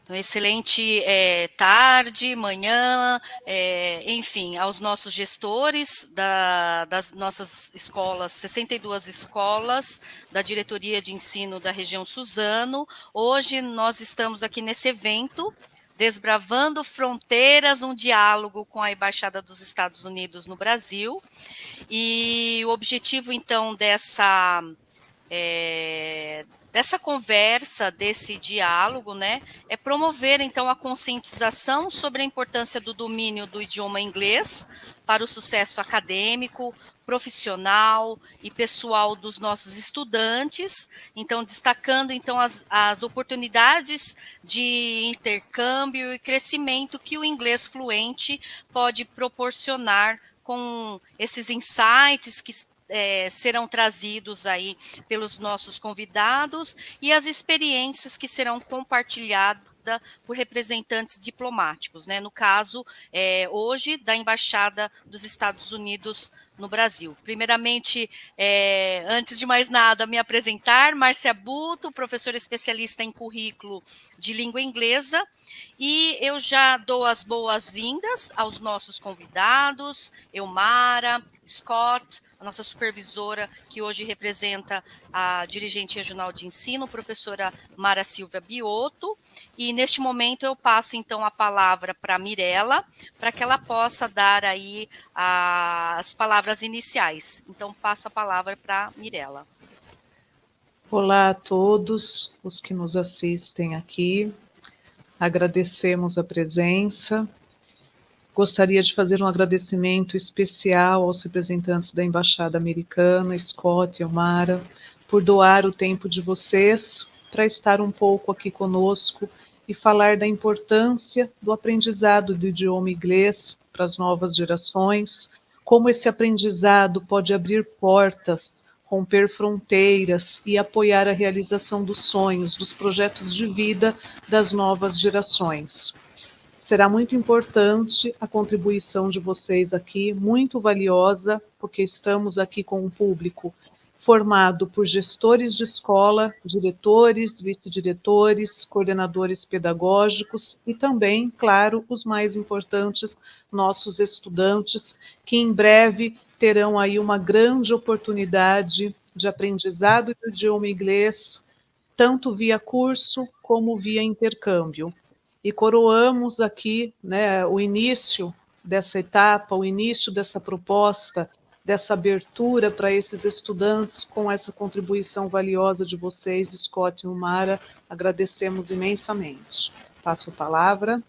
Então, excelente tarde, manhã, enfim, aos nossos gestores das nossas escolas, 62 escolas da Diretoria de Ensino da região Suzano. Hoje nós estamos aqui nesse evento, Desbravando Fronteiras, um diálogo com a Embaixada dos Estados Unidos no Brasil. E o objetivo, então, dessa conversa, desse diálogo, né, é promover, então, a conscientização sobre a importância do domínio do idioma inglês para o sucesso acadêmico, profissional e pessoal dos nossos estudantes, então, destacando, então, as oportunidades de intercâmbio e crescimento que o inglês fluente pode proporcionar com esses insights que serão trazidos aí pelos nossos convidados e as experiências que serão compartilhadas por representantes diplomáticos, né? No caso, hoje, da Embaixada dos Estados Unidos no Brasil. Primeiramente, antes de mais nada, me apresentar, Marcia Buto, professora especialista em currículo de língua inglesa, e eu já dou as boas-vindas aos nossos convidados, Elmara, Scott, a nossa supervisora, que hoje representa a dirigente regional de ensino, professora Silvia Bioto, e neste momento eu passo então a palavra para a Mirella, para que ela possa dar aí as palavras iniciais. Então passo a palavra para a Mirella. Olá a todos os que nos assistem aqui. Agradecemos a presença. Gostaria de fazer um agradecimento especial aos representantes da Embaixada Americana, Scott e Elmara, por doar o tempo de vocês para estar um pouco aqui conosco e falar da importância do aprendizado do idioma inglês para as novas gerações, como esse aprendizado pode abrir portas, romper fronteiras e apoiar a realização dos sonhos, dos projetos de vida das novas gerações. Será muito importante a contribuição de vocês aqui, muito valiosa, porque estamos aqui com um público formado por gestores de escola, diretores, vice-diretores, coordenadores pedagógicos e também, claro, os mais importantes, nossos estudantes, que em breve terão aí uma grande oportunidade de aprendizado do idioma inglês, tanto via curso como via intercâmbio. E coroamos aqui, né, o início dessa etapa, o início dessa proposta, dessa abertura para esses estudantes com essa contribuição valiosa de vocês, Scott e Elmara. Agradecemos imensamente. Passo a palavra.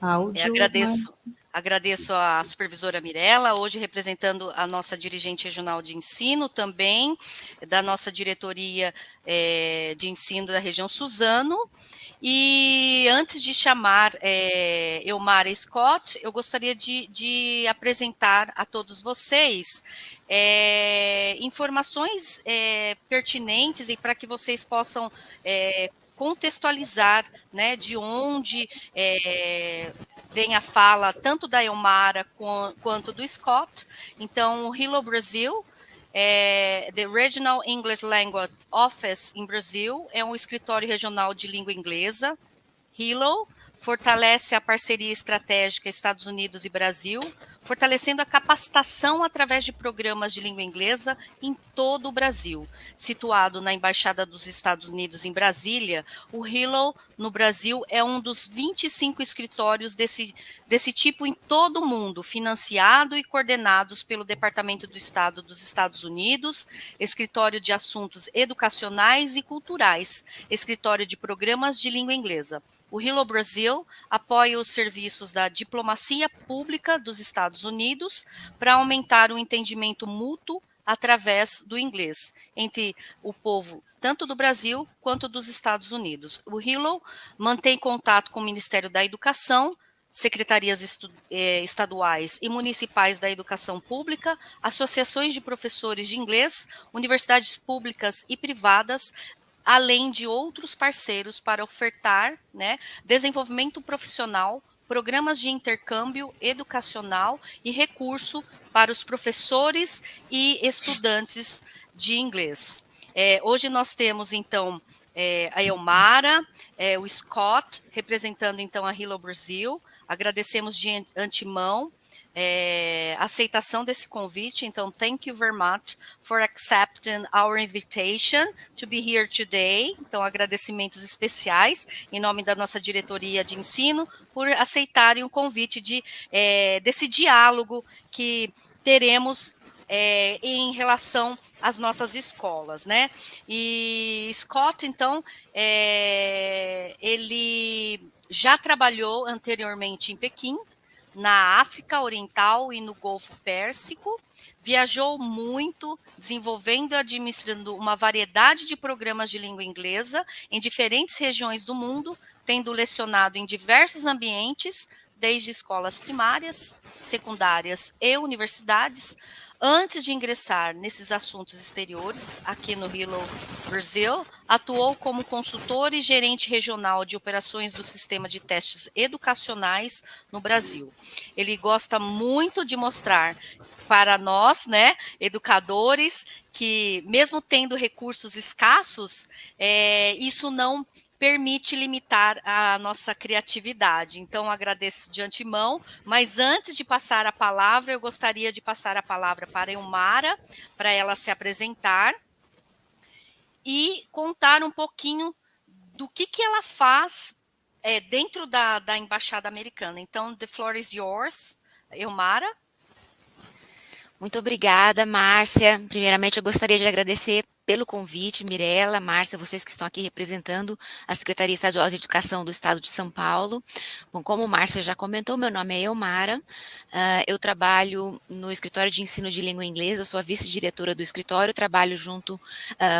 Áudio. Agradeço à supervisora Mirella, hoje representando a nossa dirigente regional de ensino, também da nossa diretoria de ensino da região Suzano. E antes de chamar Elmara e Scott, eu gostaria de apresentar a todos vocês informações pertinentes e para que vocês possam contextualizar, né, de onde vem a fala tanto da Elmara quanto do Scott. Então, o Hello Brasil, the Regional English Language Office in Brazil, é um escritório regional de língua inglesa. Hello fortalece a parceria estratégica Estados Unidos e Brasil, fortalecendo a capacitação através de programas de língua inglesa em todo o Brasil. Situado na Embaixada dos Estados Unidos em Brasília, o Hello no Brasil é um dos 25 escritórios desse tipo em todo o mundo, financiado e coordenados pelo Departamento do Estado dos Estados Unidos, Escritório de Assuntos Educacionais e Culturais, Escritório de Programas de Língua Inglesa. O Hello Brasil apoia os serviços da diplomacia pública dos Estados Unidos para aumentar o entendimento mútuo através do inglês entre o povo tanto do Brasil quanto dos Estados Unidos. O Hello mantém contato com o Ministério da Educação, secretarias estaduais e municipais da educação pública, associações de professores de inglês, universidades públicas e privadas, além de outros parceiros para ofertar, né, desenvolvimento profissional programas de intercâmbio educacional e recurso para os professores e estudantes de inglês. Hoje nós temos, então, a Elmara, o Scott, representando, então, a Hello Brasil. Agradecemos de antemão a aceitação desse convite. Então, thank you very much for accepting our invitation to be here today. Então, agradecimentos especiais em nome da nossa diretoria de ensino por aceitarem o convite desse diálogo que teremos em relação às nossas escolas, né? E Scott, então, ele já trabalhou anteriormente em Pequim, na África Oriental e no Golfo Pérsico, viajou muito, desenvolvendo e administrando uma variedade de programas de língua inglesa em diferentes regiões do mundo, tendo lecionado em diversos ambientes, desde escolas primárias, secundárias e universidades. Antes de ingressar nesses assuntos exteriores, aqui no Hello Brasil, atuou como consultor e gerente regional de operações do sistema de testes educacionais no Brasil. Ele gosta muito de mostrar para nós, né, educadores, que mesmo tendo recursos escassos, isso não permite limitar a nossa criatividade. Então, agradeço de antemão, mas antes de passar a palavra, eu gostaria de passar a palavra para a Elmara, para ela se apresentar e contar um pouquinho do que ela faz dentro da Embaixada Americana. Então, the floor is yours, Elmara. Muito obrigada, Márcia. Primeiramente, eu gostaria de agradecer pelo convite, Mirella, Márcia, vocês que estão aqui representando a Secretaria Estadual de Educação do Estado de São Paulo. Bom, como Márcia já comentou, meu nome é Elmara, eu trabalho no Escritório de Ensino de Língua Inglesa, eu sou a vice-diretora do escritório, trabalho junto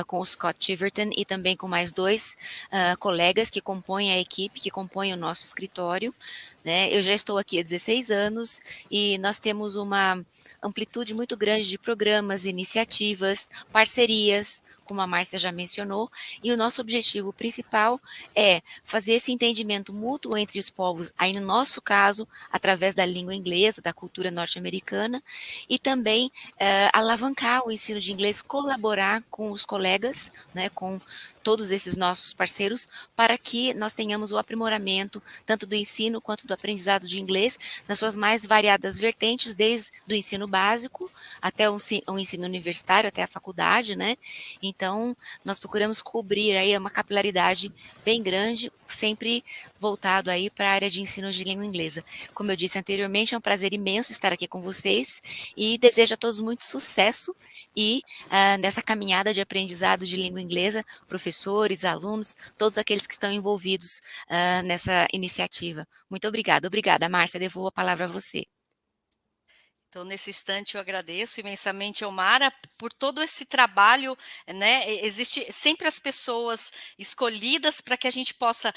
com o Scott Chiverton e também com mais dois colegas que compõem a equipe, que compõem o nosso escritório. Eu já estou aqui há 16 anos e nós temos uma amplitude muito grande de programas, iniciativas, parcerias, como a Marcia já mencionou, e o nosso objetivo principal é fazer esse entendimento mútuo entre os povos, aí no nosso caso, através da língua inglesa, da cultura norte-americana, e também alavancar o ensino de inglês, colaborar com os colegas, com todos esses nossos parceiros, para que nós tenhamos o aprimoramento tanto do ensino quanto do aprendizado de inglês, nas suas mais variadas vertentes, desde o ensino básico até o ensino universitário, até a faculdade, Então, nós procuramos cobrir aí uma capilaridade bem grande, sempre voltado aí para a área de ensino de língua inglesa. Como eu disse anteriormente, é um prazer imenso estar aqui com vocês e desejo a todos muito sucesso e nessa caminhada de aprendizado de língua inglesa, professores, alunos, todos aqueles que estão envolvidos nessa iniciativa. Muito obrigada. Obrigada, Márcia. Devolvo a palavra a você. Então, nesse instante, eu agradeço imensamente, Elmara, por todo esse trabalho, Existe sempre as pessoas escolhidas para que a gente possa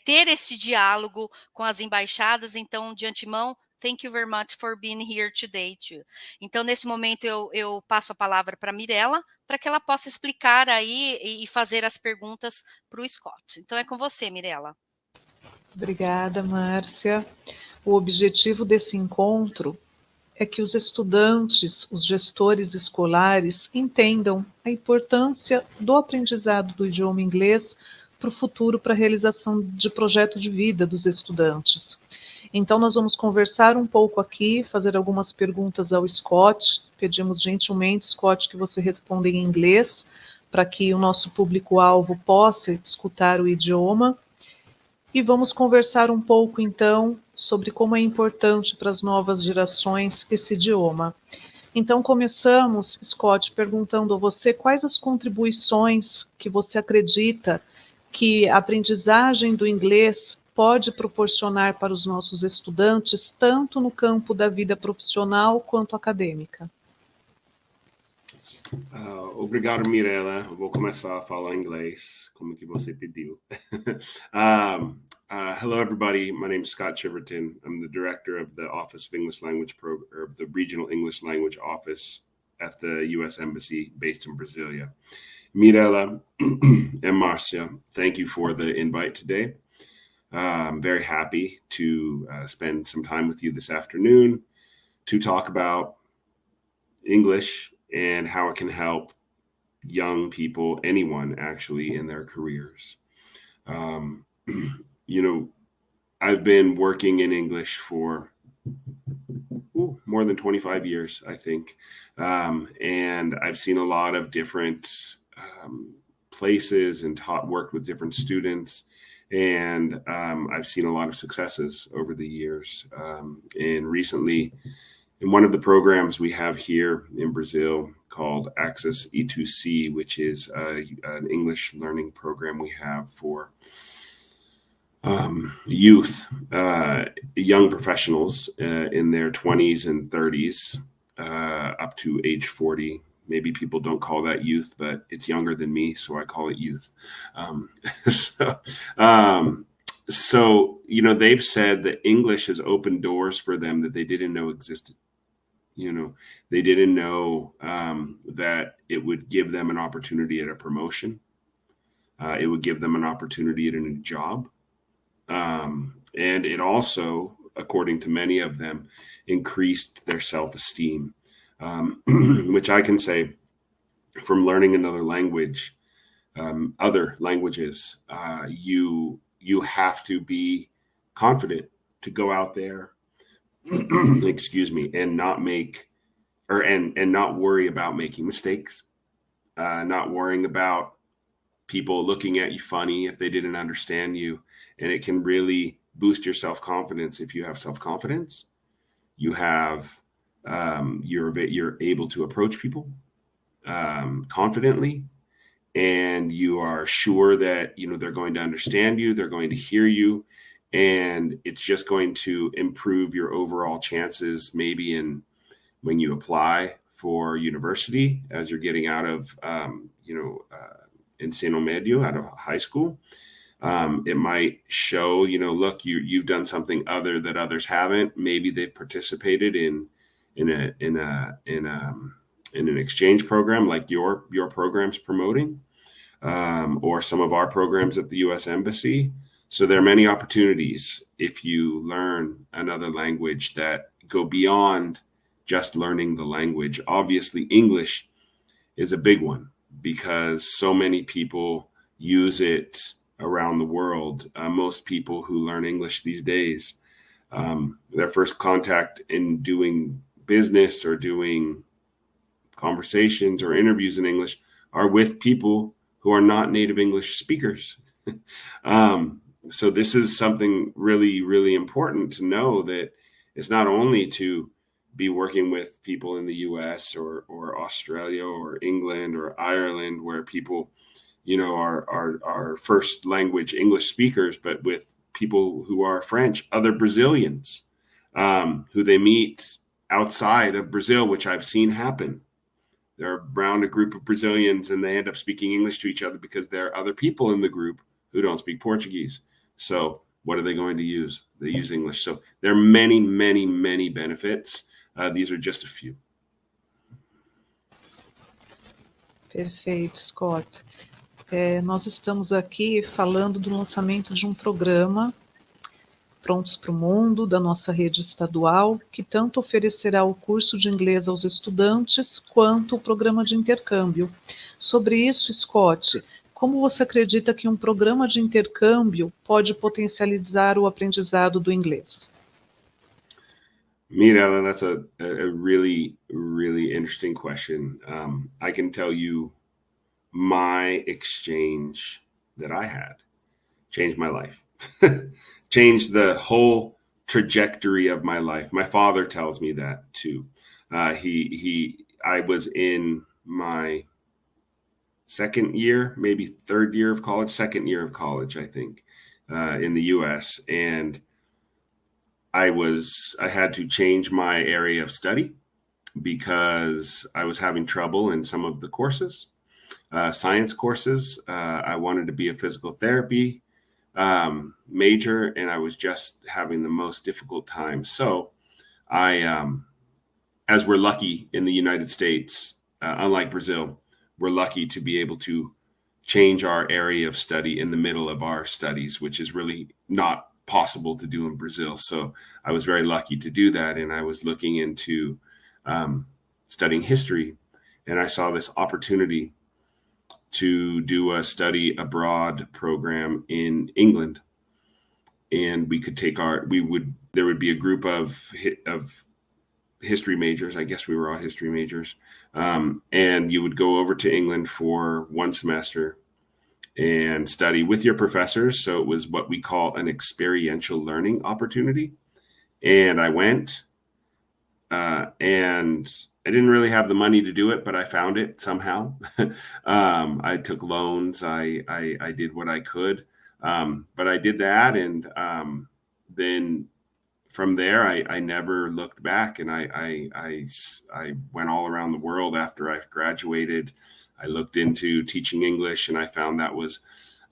ter esse diálogo com as embaixadas. Então, de antemão, thank you very much for being here today, too. Então, nesse momento, eu passo a palavra para a Mirella, para que ela possa explicar aí e fazer as perguntas para o Scott. Então, é com você, Mirella. Obrigada, Márcia. O objetivo desse encontro é que os estudantes, os gestores escolares entendam a importância do aprendizado do idioma inglês para o futuro, para a realização de projeto de vida dos estudantes. Então, nós vamos conversar um pouco aqui, fazer algumas perguntas ao Scott. Pedimos gentilmente, Scott, que você responda em inglês, para que o nosso público-alvo possa escutar o idioma. E vamos conversar um pouco, então, sobre como é importante para as novas gerações esse idioma. Então, começamos, Scott, perguntando a você quais as contribuições que você acredita que a aprendizagem do inglês pode proporcionar para os nossos estudantes, tanto no campo da vida profissional quanto acadêmica. Obrigado, Mirella. Vou começar a falar inglês, como que você pediu. Hello, everybody. My name is Scott Chiverton. I'm the director of the Office of English Language or the Regional English Language Office at the U.S. Embassy based in Brasilia. Mirella and Marcia, thank you for the invite today. I'm very happy to spend some time with you this afternoon to talk about English and how it can help young people, anyone actually, in their careers. I've been working in English for more than 25 years, I think. And I've seen a lot of different places and worked with different students. And I've seen a lot of successes over the years. And recently, in one of the programs we have here in Brazil called Access E2C, which is an English learning program we have for youth, young professionals in their 20s and 30s, up to age 40. Maybe people don't call that youth, but it's younger than me, so I call it youth. So, they've said that English has opened doors for them that they didn't know existed. They didn't know that it would give them an opportunity at a promotion. It would give them an opportunity at a new job. And it also, according to many of them, increased their self-esteem, which I can say from learning another language, other languages, you have to be confident to go out there, excuse me, and not make and not worry about making mistakes, not worrying about people looking at you funny if they didn't understand you. And it can really boost your self-confidence. If you have self-confidence, you have you're able to approach people confidently, and you are sure that they're going to understand you, they're going to hear you, and it's just going to improve your overall chances, maybe when you apply for university as you're getting out of ensino medio, out of high school. It might show, look, you've done something other that others haven't. Maybe they've participated in an exchange program like your program's promoting, or some of our programs at the U.S. Embassy. So there are many opportunities if you learn another language that go beyond just learning the language. Obviously, English is a big one because so many people use it around the world. Most people who learn English these days, their first contact in doing business or doing conversations or interviews in English are with people who are not native English speakers. So this is something really, really important to know, that it's not only to be working with people in the US or Australia or England or Ireland, where people, are first language English speakers, but with people who are French, other Brazilians, who they meet outside of Brazil, which I've seen happen. They're around a group of Brazilians and they end up speaking English to each other because there are other people in the group who don't speak Portuguese. So what are they going to use? They use English. So there are many, many, many benefits. These are just a few. Perfeito, Scott. Nós estamos aqui falando do lançamento de um programa, Prontos para o Mundo, da nossa rede estadual, que tanto oferecerá o curso de inglês aos estudantes, quanto o programa de intercâmbio. Sobre isso, Scott, como você acredita que um programa de intercâmbio pode potencializar o aprendizado do inglês? Mirella, that's a really, really interesting question. I can tell you my exchange that I had changed my life, changed the whole trajectory of my life. My father tells me that too. I was in my second year, maybe second year of college, I think, in the US. And I had to change my area of study because I was having trouble in some of the courses, science courses. I wanted to be a physical therapy major, and I was just having the most difficult time. So as we're lucky in the United States, unlike Brazil, we're lucky to be able to change our area of study in the middle of our studies, which is really not possible to do in Brazil. So I was very lucky to do that. And I was looking into studying history, and I saw this opportunity to do a study abroad program in England. And we could take there would be a group of history majors. I guess we were all history majors. And you would go over to England for 1 semester and study with your professors. So it was what we call an experiential learning opportunity. And I went, and I didn't really have the money to do it, but I found it somehow. I took loans. I did what I could. But I did that. And then from there, I never looked back, and I went all around the world after I graduated. I looked into teaching English, and I found that was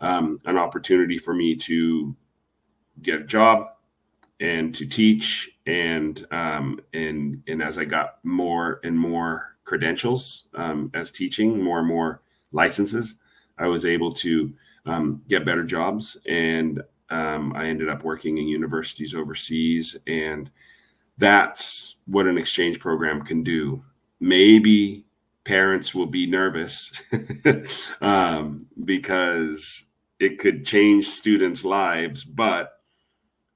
an opportunity for me to get a job and to teach. And as I got more and more credentials as teaching, more and more licenses, I was able to get better jobs. And I ended up working in universities overseas, and that's what an exchange program can do. Maybe parents will be nervous because it could change students' lives, but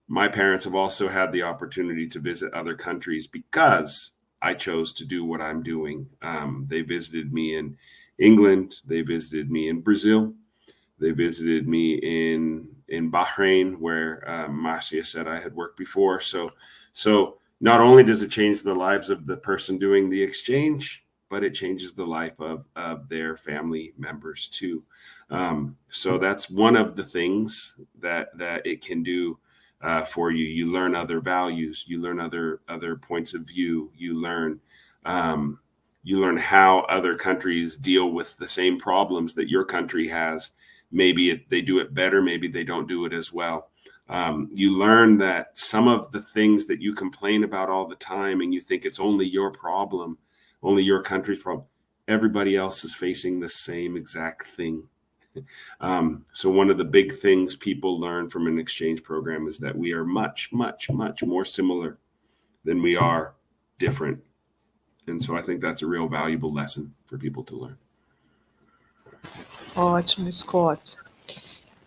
my parents have also had the opportunity to visit other countries because I chose to do what I'm doing. They visited me in England. They visited me in Brazil. They visited me in Bahrain, where Marcia said I had worked before. So not only does it change the lives of the person doing the exchange, but it changes the life of their family members too. So that's one of the things that it can do for you. You learn other values. You learn other points of view. You learn how other countries deal with the same problems that your country has. Maybe they do it better. Maybe they don't do it as well. You learn that some of the things that you complain about all the time, and you think it's only your problem, only your country's problem, everybody else is facing the same exact thing. So one of the big things people learn from an exchange program is that we are much, much, much more similar than we are different. And so I think that's a real valuable lesson for people to learn. Ótimo, Scott.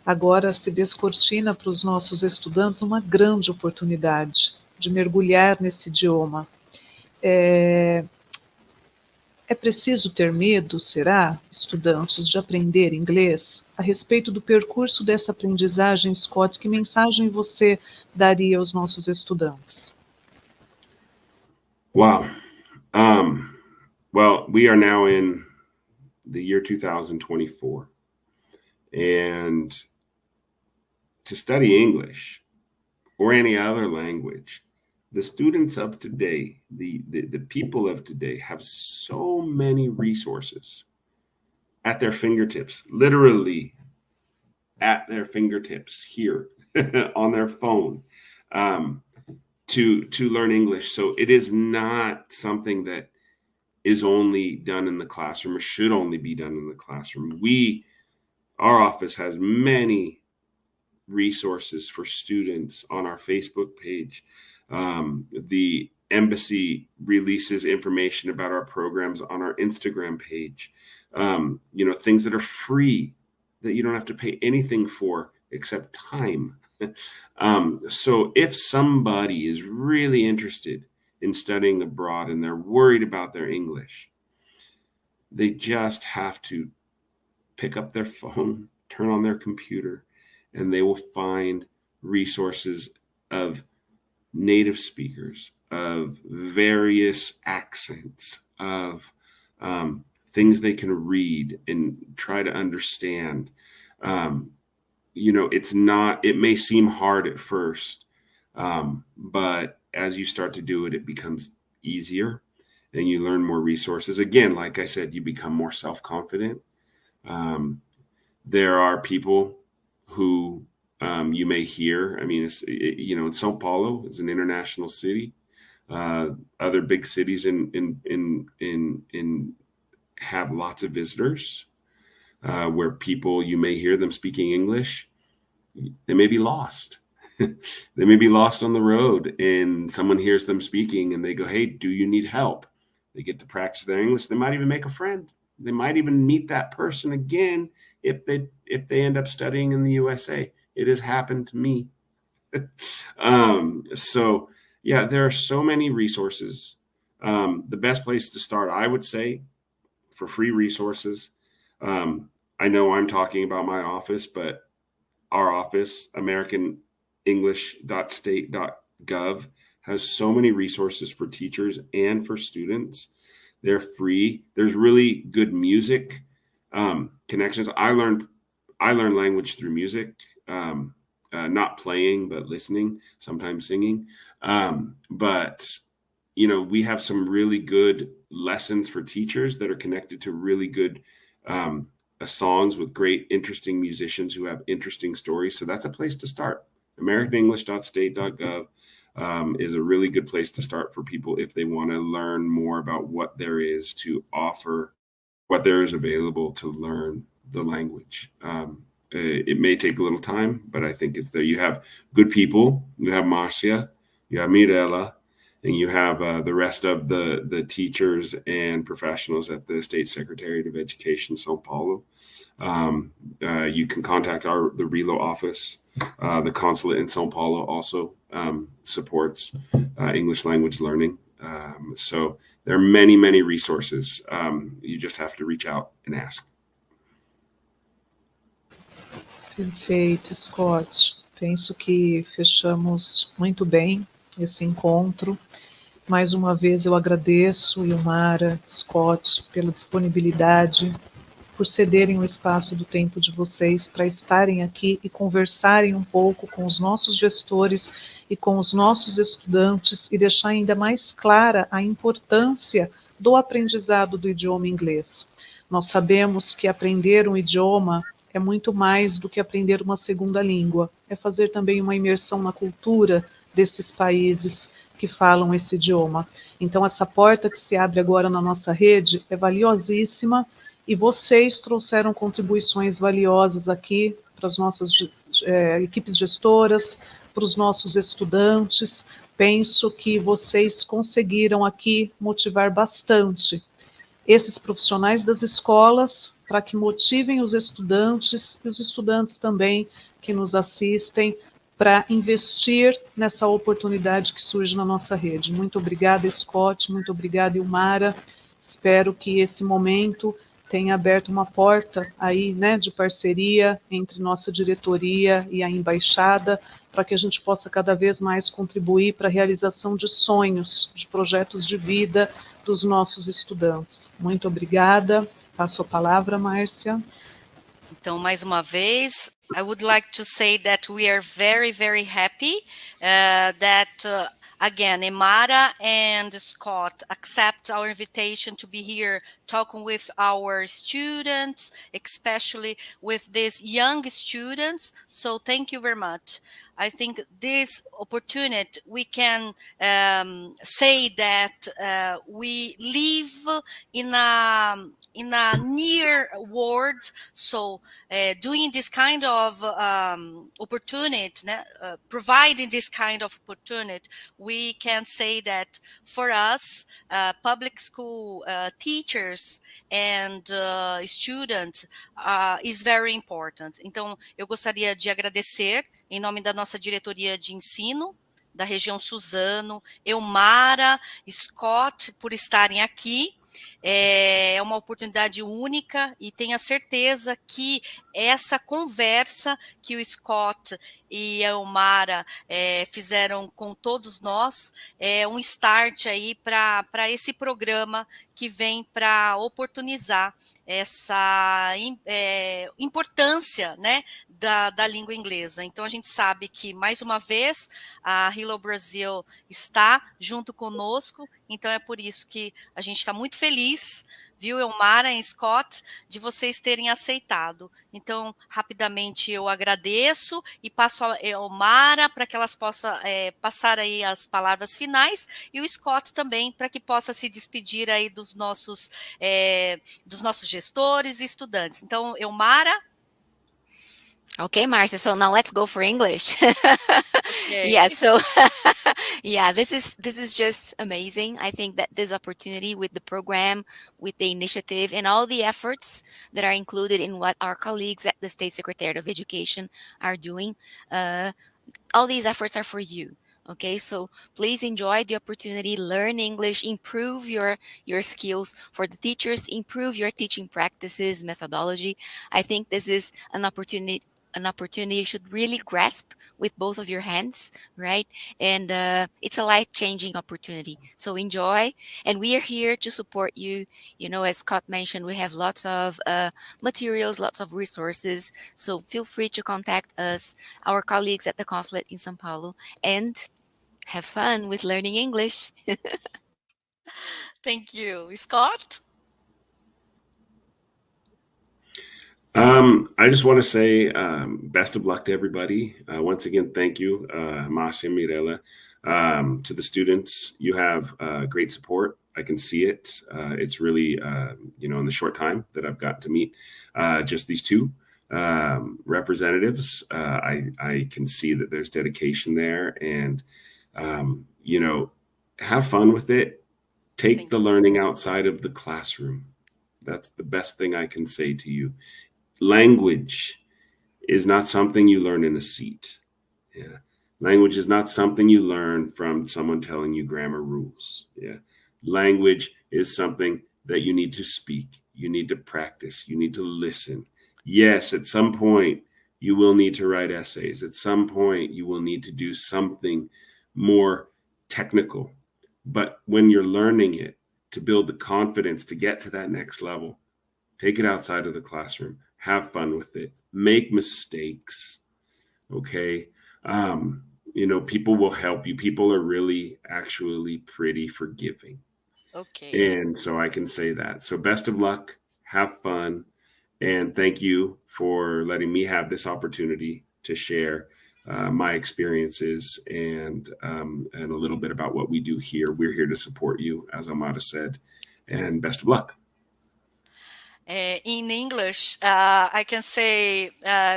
Agora se descortina para os nossos estudantes uma grande oportunidade de mergulhar nesse idioma. É preciso ter medo, será, estudantes, de aprender inglês? A respeito do percurso dessa aprendizagem, Scott, que mensagem você daria aos nossos estudantes? Wow. Well, we are now in the year 2024. And to study English or any other language, the students of today, the people of today have so many resources at their fingertips, literally at their fingertips here on their phone, to learn English. So it is not something that is only done in the classroom or should only be done in the classroom. Our office has many resources for students on our Facebook page. The embassy releases information about our programs on our Instagram page. Things that are free that you don't have to pay anything for except time. So if somebody is really interested in studying abroad and they're worried about their English, they just have to pick up their phone, turn on their computer, and they will find resources of native speakers, of various accents, of things they can read and try to understand. It may seem hard at first, but as you start to do it, it becomes easier and you learn more resources. Again, like I said, you become more self-confident. There are people who you may hear. I mean, in Sao Paulo is an international city. Other big cities in have lots of visitors. where people, you may hear them speaking English, they may be lost. They may be lost on the road, and someone hears them speaking and they go, hey, do you need help? They get to practice their English. They might even make a friend. They might even meet that person again if they end up studying in the USA. It has happened to me. So yeah, there are so many resources. The best place to start, I would say, for free resources. I know I'm talking about my office, but our office, americanenglish.state.gov, has so many resources for teachers and for students. They're free. There's really good music connections. I learned language through music, not playing, but listening, sometimes singing. But we have some really good lessons for teachers that are connected to really good songs with great, interesting musicians who have interesting stories. So that's a place to start. americanenglish.state.gov is a really good place to start for people if they want to learn more about what there is to offer, what there is available to learn the language. It may take a little time, but I think it's there. You have good people. You have Marcia, you have Mirella, and you have the rest of the teachers and professionals at the State Secretariat of Education, São Paulo. You can contact the Relo office. The consulate in São Paulo also supports English language learning. So there are many, many resources. You just have to reach out and ask. Perfeito, Scott. Penso que fechamos muito bem esse encontro. Mais uma vez eu agradeço, Ilmara, Scott, pela disponibilidade, por cederem o espaço do tempo de vocês para estarem aqui e conversarem um pouco com os nossos gestores e com os nossos estudantes e deixar ainda mais clara a importância do aprendizado do idioma inglês. Nós sabemos que aprender um idioma é muito mais do que aprender uma segunda língua, é fazer também uma imersão na cultura desses países que falam esse idioma. Então, essa porta que se abre agora na nossa rede é valiosíssima e vocês trouxeram contribuições valiosas aqui para as nossas equipes gestoras, para os nossos estudantes. Penso que vocês conseguiram aqui motivar bastante esses profissionais das escolas para que motivem os estudantes e os estudantes também que nos assistem para investir nessa oportunidade que surge na nossa rede. Muito obrigada, Scott, muito obrigada, Ilmara. Espero que esse momento tenha aberto uma porta aí, né, de parceria entre nossa diretoria e a embaixada, para que a gente possa cada vez mais contribuir para a realização de sonhos, de projetos de vida dos nossos estudantes. Muito obrigada. Passo a palavra, Marcia. Então, mais uma vez, I would like to say that we are very, very happy that, again, Emara and Scott accept our invitation to be here talking with our students, especially with these young students. So thank you very much. I think this opportunity, we can say that we live in a near world. So doing this kind of opportunity, providing this kind of opportunity, we can say that for us, public school teachers and students is very important. Então, eu gostaria de agradecer em nome da nossa diretoria de ensino, da região Suzano, Elmara, Scott, por estarem aqui. É uma oportunidade única e tenho certeza que essa conversa que o Scott e a Elmara fizeram com todos nós é um start aí para esse programa que vem para oportunizar essa importância, né, da língua inglesa. Então, a gente sabe que, mais uma vez, a Hello Brasil está junto conosco, então é por isso que a gente está muito feliz viu, Elmara e Scott, de vocês terem aceitado. Então, rapidamente eu agradeço e passo a Elmara para que elas possam passar aí as palavras finais, e o Scott também, para que possa se despedir aí dos nossos gestores e estudantes. Então, Elmara. Okay, Marcia, so now let's go for English. Okay. Yeah, so yeah, this is just amazing. I think that this opportunity with the program, with the initiative, and all the efforts that are included in what our colleagues at the State Secretariat of Education are doing, all these efforts are for you. Okay, so please enjoy the opportunity, learn English, improve your skills. For the teachers, improve your teaching practices, methodology. I think this is an opportunity you should really grasp with both of your hands, right? And it's a life-changing opportunity. So enjoy, and we are here to support you. You know, as Scott mentioned, we have lots of materials, lots of resources. So feel free to contact us, our colleagues at the consulate in São Paulo, and have fun with learning English. Thank you. Scott? I just want to say best of luck to everybody. Once again, thank you, Marcia and Mirella. To the students, you have great support. I can see it. It's really, in the short time that I've got to meet just these two representatives, I can see that there's dedication there, and, have fun with it. Take the learning outside of the classroom. That's the best thing I can say to you. Language is not something you learn in a seat. Yeah. Language is not something you learn from someone telling you grammar rules. Yeah. Language is something that you need to speak. You need to practice. You need to listen. Yes, at some point you will need to write essays. At some point you will need to do something more technical. But when you're learning it, to build the confidence to get to that next level, take it outside of the classroom. Have fun with it. Make mistakes. Okay. People will help you. People are really actually pretty forgiving. Okay. And so I can say that. So best of luck. Have fun. And thank you for letting me have this opportunity to share my experiences and a little bit about what we do here. We're here to support you, as Amada said, and best of luck. In English, I can say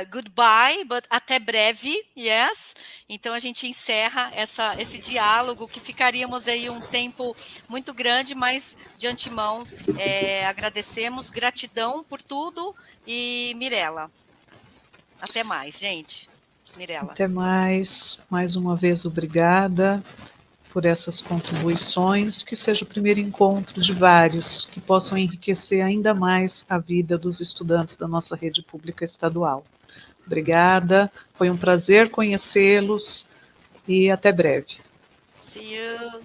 goodbye, but até breve, yes. Então a gente encerra esse diálogo, que ficaríamos aí um tempo muito grande, mas de antemão agradecemos, gratidão por tudo, e Mirella, até mais, gente. Mirella. Até mais uma vez obrigada por essas contribuições, que seja o primeiro encontro de vários que possam enriquecer ainda mais a vida dos estudantes da nossa rede pública estadual. Obrigada, foi um prazer conhecê-los e até breve. See you.